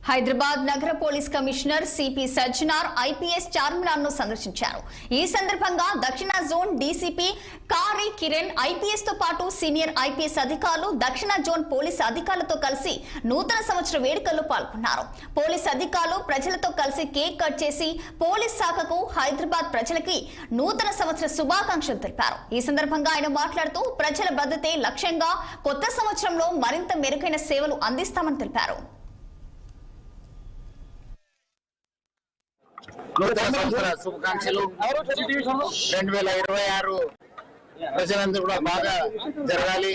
హైదరాబాద్ నగర police commissioner CP Sajjanar IPS Charminar ను సందర్శించారు. ఈ సందర్భంగా దక్షిణ జోన్ డీసీపీ కారి కిరణ్ ఐపీఎస్ తో పాటు సీనియర్ ఐపీఎస్ అధికారులు దక్షిణ జోన్ పోలీస్ అధికారులతో కలిసి నూతన సంవత్సర వేడుకల్లో పాల్గొన్నారు. పోలీస్ అధికారులు ప్రజలతో కలిసి కేక్ కట్ చేసి పోలీస్ శాఖకు హైదరాబాద్ ప్రజలకి నూతన సంవత్సర శుభాకాంక్షలు తెలిపారు. ఈ సందర్భంగా ఆయన మాట్లాడుతూ ప్రజల భద్రతే లక్ష్యంగా కొత్త సంవత్సరంలో మరింత మెరుగైన సేవలు అందిస్తామని తెలిపారు. శుభాకాంక్షలు 2026 ప్రజలందరూ కూడా బాగా జరగాలి,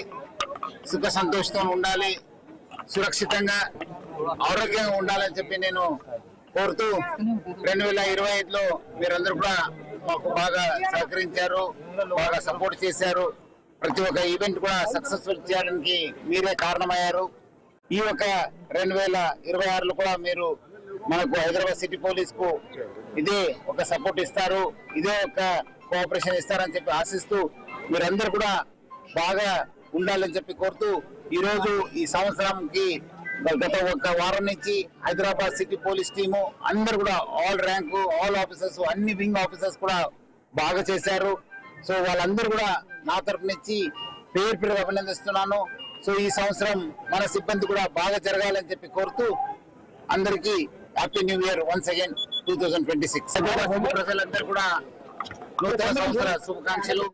సుఖ సంతోషంతో ఉండాలి, సురక్షితంగా ఆరోగ్యంగా ఉండాలని చెప్పి నేను కోరుతూ 2025లో మీరందరూ కూడా మాకు బాగా సహకరించారు, బాగా సపోర్ట్ చేశారు. ప్రతి ఒక్క ఈవెంట్ కూడా సక్సెస్ఫుల్ చేయడానికి మీరే కారణమయ్యారు. ఈ యొక్క 2026లో కూడా మీరు మనకు హైదరాబాద్ సిటీ పోలీస్ కు ఇదే ఒక సపోర్ట్ ఇస్తారు, ఇదే ఒక కోఆపరేషన్ ఇస్తారని చెప్పి ఆశిస్తూ మీరందరూ కూడా బాగా ఉండాలని చెప్పి కోరుతూ ఈ రోజు ఈ సంవత్సరంకి గత ఒక వారం నుంచి హైదరాబాద్ సిటీ పోలీస్ టీము అందరు కూడా ఆల్ ర్యాంకు ఆల్ ఆఫీసర్స్ అన్ని వింగ్ ఆఫీసర్స్ కూడా బాగా చేశారు. సో వాళ్ళందరూ కూడా నా తరపు నుంచి పేరు అభినందిస్తున్నాను. సో ఈ సంవత్సరం మన సిబ్బంది కూడా బాగా జరగాలని చెప్పి కోరుతూ అందరికీ happy new year once again 2026. ప్రజలందరూ కూడా నూతన సంవత్సర శుభాకాంక్షలు.